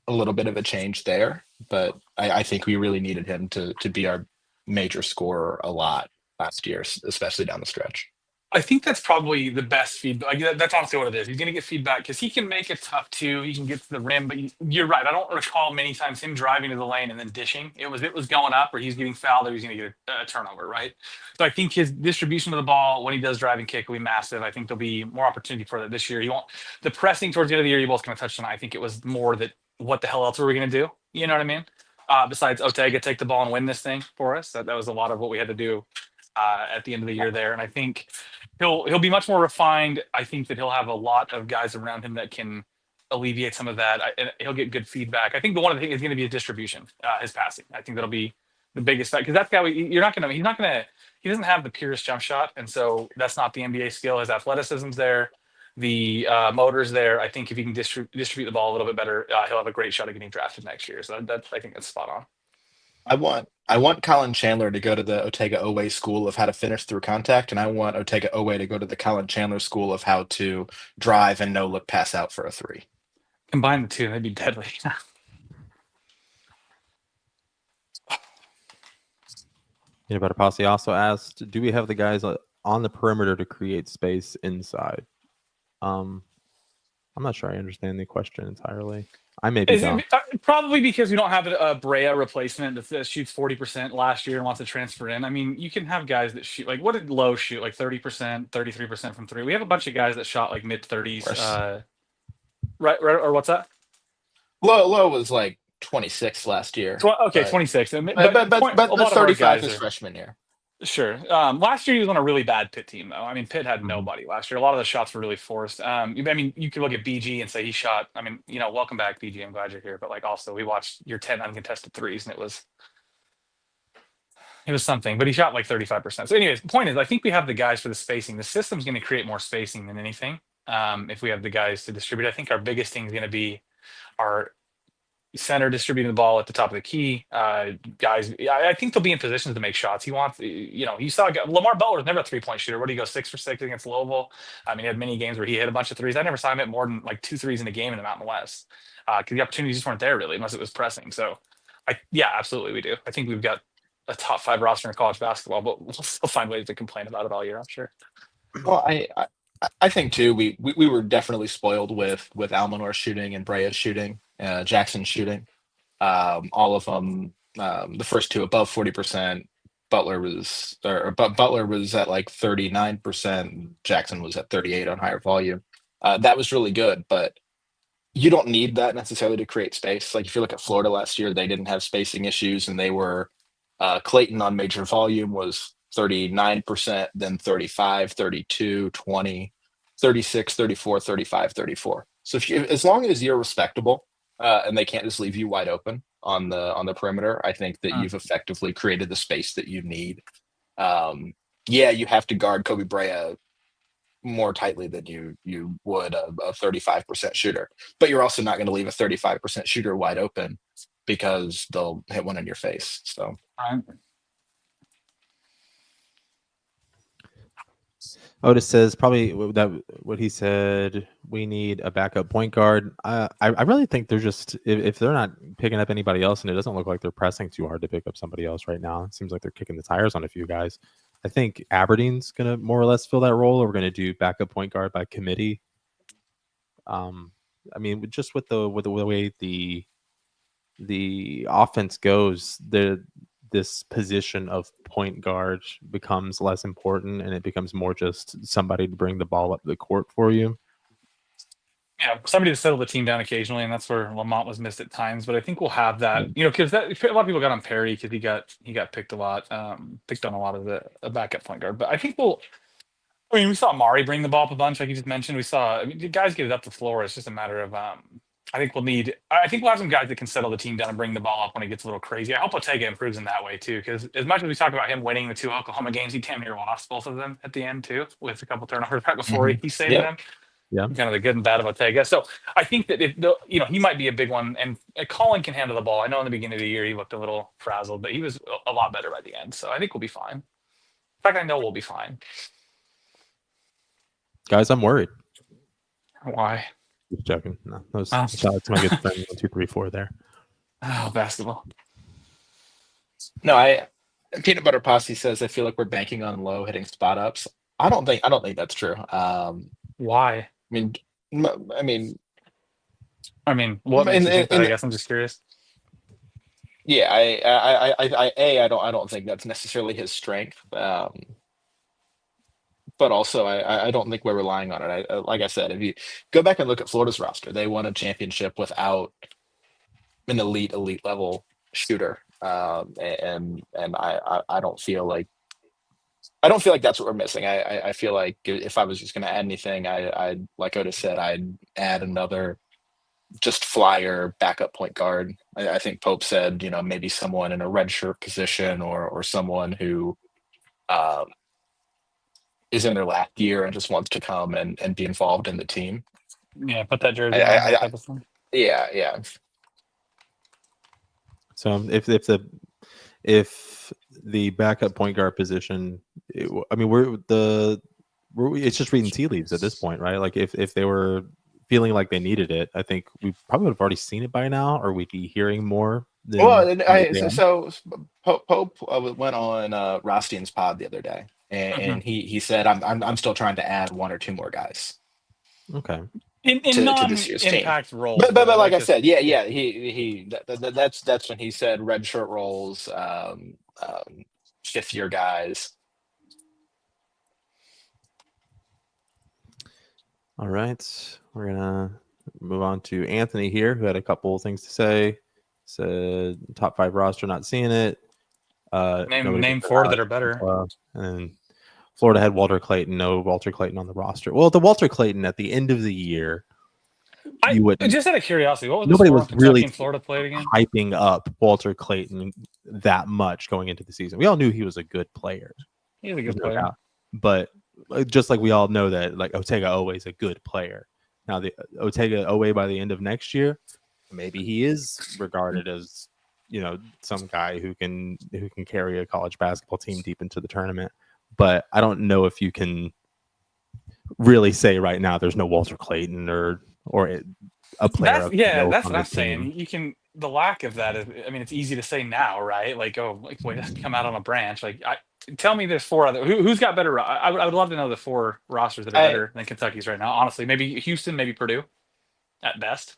a little bit of a change there. But I think we really needed him to be our major scorer a lot last year, especially down the stretch. I think that's probably the best feedback. Like, that's honestly what it is. He's going to get feedback because he can make it tough too. He can get to the rim, but you're right. I don't recall many times him driving to the lane and then dishing. It was going up, or he's getting fouled, or he's going to get a turnover, right? So I think his distribution of the ball when he does drive and kick will be massive. I think there'll be more opportunity for that this year. The pressing towards the end of the year. You both kind of touched on. I think it was more that what the hell else were we going to do? You know what I mean? Besides Otega take the ball and win this thing for us. That was a lot of what we had to do at the end of the year there, and I think he'll be much more refined. I think that he'll have a lot of guys around him that can alleviate some of that. And he'll get good feedback. I think one of the things is going to be his distribution, his passing. I think that'll be the biggest fact because that's guy he doesn't have the purest jump shot, and so that's not the NBA skill. His athleticism's there, the motor's there. I think if he can distribute the ball a little bit better, he'll have a great shot at getting drafted next year. So I think that's spot on. I want Colin Chandler to go to the Otega Owe school of how to finish through contact, and I want Otega Owe to go to the Colin Chandler school of how to drive and no look pass out for a 3. Combine the two, that'd be deadly. Peanut Butter Posse also asked, do we have the guys on the perimeter to create space inside? I'm not sure I understand the question entirely. I may be dumb. Probably because we don't have a Brea replacement that shoots 40% last year and wants to transfer in. I mean, you can have guys that shoot what did Lowe shoot? Like 30%, 33% from three. We have a bunch of guys that shot like mid 30s. Right, or what's that? Lowe was like 26 last year. Okay, 26. But the 35 his freshman year. Sure. Last year he was on a really bad Pitt team, though. I mean, Pitt had nobody last year. A lot of the shots were really forced. I mean, you could look at BG and say he shot. I mean, welcome back, BG. I'm glad you're here. But also, we watched your 10 uncontested threes, and it was something. But he shot like 35%. So, anyways, the point is, I think we have the guys for the spacing. The system's going to create more spacing than anything. If we have the guys to distribute, I think our biggest thing is going to be our center distributing the ball at the top of the key. Guys, I think they'll be in positions to make shots. He wants, you saw Lamar Butler's never a 3-point shooter. What did he go 6 for 6 against Louisville? I mean, he had many games where he hit a bunch of threes. I never saw him hit more than like 2 threes in a game in the Mountain West because the opportunities just weren't there really, unless it was pressing. So, absolutely we do. I think we've got a top 5 roster in college basketball, but we'll still find ways to complain about it all year, I'm sure. Well, I think too, we were definitely spoiled with Almanor's shooting and Brea's shooting. Jackson's shooting, all of them. The first 2 above 40%. Butler was at like 39%. Jackson was at 38 on higher volume. That was really good, but you don't need that necessarily to create space. Like if you look at Florida last year, they didn't have spacing issues, and they were Clayton on major volume was 39%, then 35, 32, 20, 36, 34, 35, 34. So as long as you're respectable. And they can't just leave you wide open on the perimeter. I think that you've effectively created the space that you need. You have to guard Kobe Brea more tightly than you would a 35% shooter, but you're also not going to leave a 35% shooter wide open because they'll hit one in your face. So. Otis says probably what he said. We need a backup point guard. I really think they're just if they're not picking up anybody else, and it doesn't look like they're pressing too hard to pick up somebody else right now. It seems like they're kicking the tires on a few guys. I think Aberdeen's gonna more or less fill that role. Or we're gonna do backup point guard by committee. I mean, just with the way the offense goes, this position of point guard becomes less important, and it becomes more just somebody to bring the ball up the court for you. Yeah, somebody to settle the team down occasionally, and that's where Lamont was missed at times. But I think we'll have that, because a lot of people got on Perry because he got picked a lot, picked on a lot of the backup point guard. But I think we saw Mari bring the ball up a bunch, like you just mentioned. We saw the guys get it up the floor. It's just a matter of I think we'll have some guys that can settle the team down and bring the ball up when it gets a little crazy. I hope Otega improves in that way too, because as much as we talk about him winning the 2 Oklahoma games, he damn near lost both of them at the end too, with a couple turnovers right before he saved them. Yeah, kind of the good and bad of Otega. So I think that he might be a big one, and Colin can handle the ball. I know in the beginning of the year he looked a little frazzled, but he was a lot better by the end. So I think we'll be fine. In fact, I know we'll be fine. Guys, I'm worried. Why? Just joking. No, shout out to my good friend 1, 2, 3, 4 there. Oh, basketball. No, Peanut Butter Posse says I feel like we're banking on Low hitting spot ups. I don't think that's true. Why? I mean, what makes you think that? I guess I'm just curious. Yeah, I don't think that's necessarily his strength. But also, I don't think we're relying on it. Like I said, if you go back and look at Florida's roster, they won a championship without an elite level shooter, and I don't feel like that's what we're missing. I feel like if I was just going to add anything, I'd like Otis said, I'd add another just flyer backup point guard. I think Pope said, maybe someone in a redshirt position or someone who is in their last year and just wants to come and be involved in the team. Yeah, put that jersey on. Yeah. So if the backup point guard position, it's just reading tea leaves at this point, right? Like if they were feeling like they needed it, I think we probably would have already seen it by now, or we'd be hearing more. So Pope went on Rostian's pod the other day, and he said, I'm still trying to add 1 or 2 more guys. Okay. in to this year's team. non-impact roles. But like I said, that's when he said redshirt roles, fifth-year guys. All right, we're gonna move on to Anthony here, who had a couple things to say. Said top 5 roster, not seeing it. Name 4 that are better. And Florida had Walter Clayton. No Walter Clayton on the roster. Well, the Walter Clayton at the end of the year, you wouldn't. Just out of curiosity, what was nobody the was score really in Florida played again? hyping up Walter Clayton that much going into the season. We all knew he was a good player. He's a good player, but just like we all know that like Otega Owe is a good player. Now the Otega Owe by the end of next year, maybe he is regarded as some guy who can carry a college basketball team deep into the tournament. But I don't know if you can really say right now there's no Walter Clayton or a player. That's what I'm saying. You can the lack of that is, I mean, it's easy to say now, right? Like, wait, that's come out on a branch. Like, tell me there's 4 other who's got better. I would love to know the 4 rosters that are better than Kentucky's right now. Honestly, maybe Houston, maybe Purdue, at best.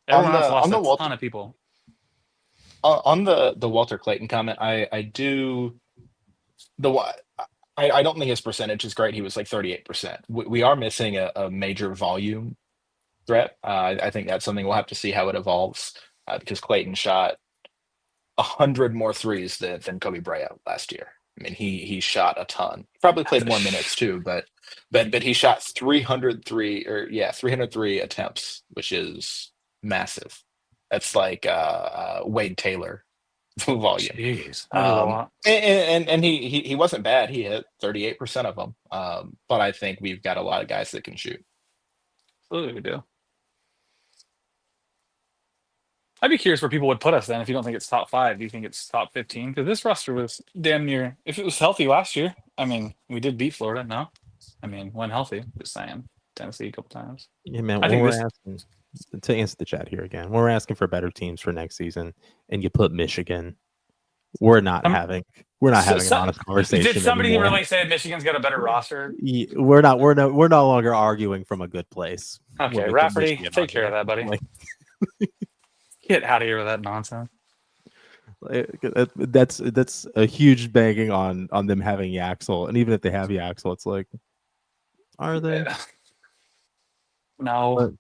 Everyone else lost a ton of people. On the Walter Clayton comment, I don't think his percentage is great. He was like 38%. We are missing a major volume threat. I think that's something we'll have to see how it evolves because Clayton shot 100 more threes than Kobe Bryant last year. I mean, he shot a ton. Probably played more minutes too, but he shot 303 attempts, which is massive. That's like Wade Taylor volume. Jeez, and he wasn't bad. He hit 38% of them. But I think we've got a lot of guys that can shoot. Absolutely, we do. I'd be curious where people would put us then if you don't think it's top 5. Do you think it's top 15? Because this roster was damn near. If it was healthy last year, I mean, we did beat Florida. No, I mean when healthy. Just saying, Tennessee a couple times. Yeah, man. We're asking to answer the chat here again. We're asking for better teams for next season, and you put Michigan. We're not having an honest conversation. Did somebody anymore. really say Michigan's got a better roster? We're no longer arguing from a good place. Okay, Rafferty, take care of that, buddy. Get out of here with that nonsense. That's a huge banging on them having Yaxel, and even if they have Yaxel, it's like, are they? No. But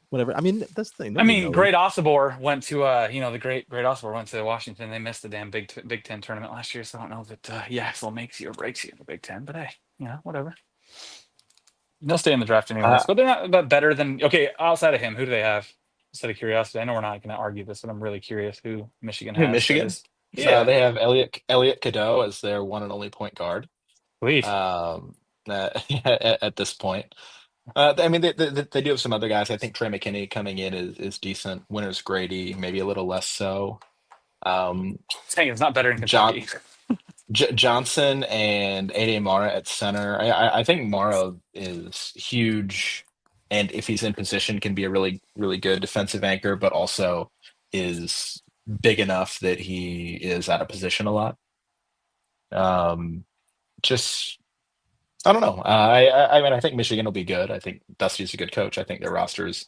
whatever. I mean, that's the thing. I mean, Great Osobor went to the great Osobor went to Washington. They missed the damn Big Ten tournament last year, so I don't know that Yaxel makes you or breaks you in the Big Ten. But hey, whatever. They'll stay in the draft anyways. But they're not better than outside of him. Who do they have? Just out of curiosity, I know we're not going to argue this, but I'm really curious who Michigan has. Michigan? Yeah, they have Elliot Cadeau as their one and only point guard. Sweet. At this point. I mean, they do have some other guys. I think Trey McKenna coming in is decent. Winters Grady, maybe a little less so. Dang, it's not better in Kentucky. Johnson and A.D. Mara at center. I think Mara is huge, and if he's in position, can be a really, really good defensive anchor, but also is big enough that he is out of position a lot. I don't know. I mean, I think Michigan will be good. I think Dusty's a good coach. I think their roster's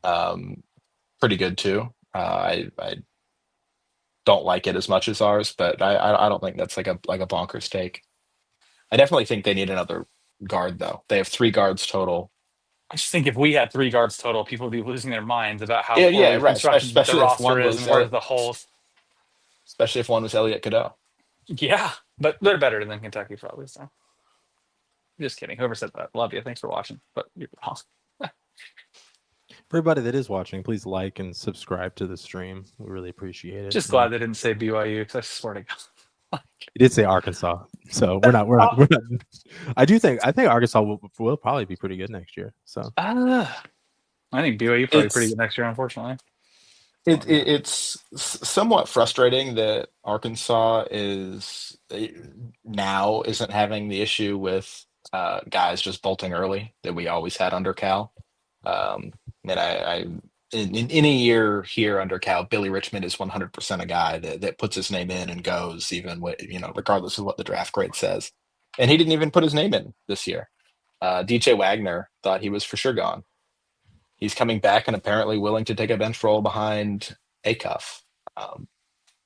pretty good too. I don't like it as much as ours, but I don't think that's like a bonkers take. I definitely think they need another guard though. They have 3 guards total. I just think if we had 3 guards total, people would be losing their minds about how right. Especially the if one roster is was and where's the holes. Especially if one was Elliot Cadeau. Yeah, but they're better than Kentucky probably. So, just kidding. Whoever said that, love you. Thanks for watching. But you're awesome. For everybody that is watching, please like and subscribe to the stream. We really appreciate it. Just glad they didn't say BYU because I swear to God. He did say Arkansas, so we're not. I think Arkansas will probably be pretty good next year. So I think BYU probably pretty good next year. Unfortunately, it's somewhat frustrating that Arkansas isn't having the issue with guys just bolting early that we always had under Cal. And in any year here under Cal, Billy Richmond is 100% a guy that puts his name in and goes, even with, regardless of what the draft grade says. And he didn't even put his name in this year. DJ Wagner thought he was for sure gone. he's coming back and apparently willing to take a bench role behind Acuff.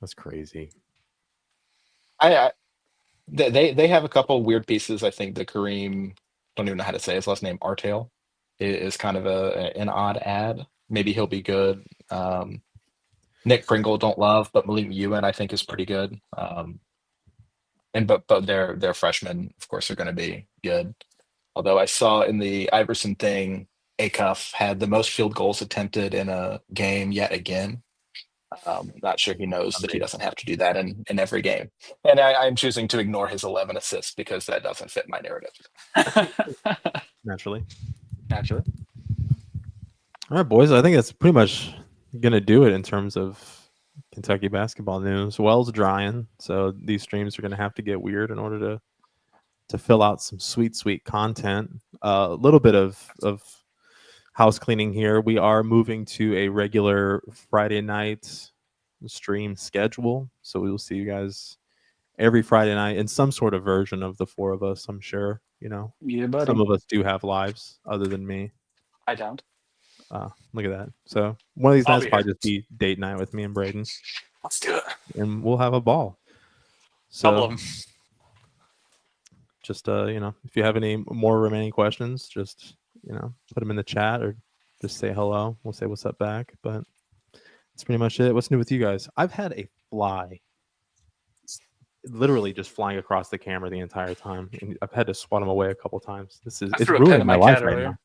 That's crazy. They have a couple weird pieces. I think the Kareem, don't even know how to say his last name, Artail, is kind of an odd ad. Maybe he'll be good. Nick Pringle don't love, but Malik Ewan I think is pretty good. But their freshmen, of course, are going to be good. Although I saw in the Iverson thing, Acuff had the most field goals attempted in a game yet again. Not sure he knows that he doesn't have to do that in every game. And I'm choosing to ignore his 11 assists because that doesn't fit my narrative. Naturally. Naturally. All right, boys. I think that's pretty much going to do it in terms of Kentucky basketball news. Well's drying, so these streams are going to have to get weird in order to fill out some sweet content. A little bit of house cleaning here. We are moving to a regular Friday night stream schedule, so we will see you guys every Friday night in some sort of version of the four of us. I'm sure, Yeah, buddy. some of us do have lives other than me. I don't. Look at that. So one of these I'll nights be probably here. just be date night with me and Braden, Let's do it. and we'll have a ball. Couple So of them. just if you have any more remaining questions, just put them in the chat or just say hello. We'll say what's up back. But that's pretty much it. What's new with you guys? I've had a fly literally just flying across the camera the entire time, and I've had to swat him away a couple times. It's threw a pet ruining at my my life cat right earlier. now.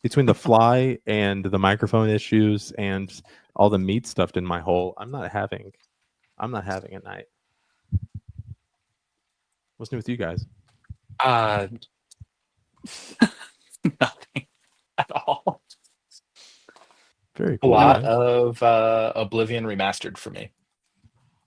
Between the fly and the microphone issues and all the meat stuffed in my hole, I'm not having a night. What's new with you guys? Nothing at all. Very A cool. lot guys. of Oblivion Remastered for me.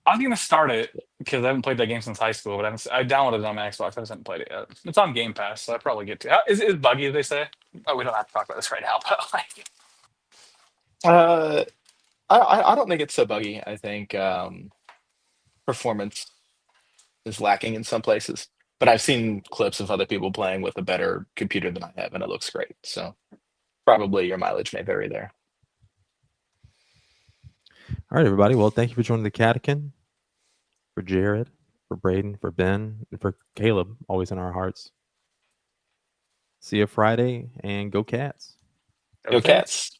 I was gonna start it because I haven't played that game since high school, but I downloaded it on my Xbox. I just haven't played it yet. It's on Game Pass, so I probably get to. Is it buggy, as they say? Oh, we don't have to talk about this right now, but like, I don't think it's so buggy. I think performance is lacking in some places, but I've seen clips of other people playing with a better computer than I have, and it looks great. So probably your mileage may vary there. All right, everybody. Well, thank you for joining the Catechin. For Jared, for Braden, for Ben, and for Caleb, always in our hearts. See you Friday, and go Cats. Go Cats.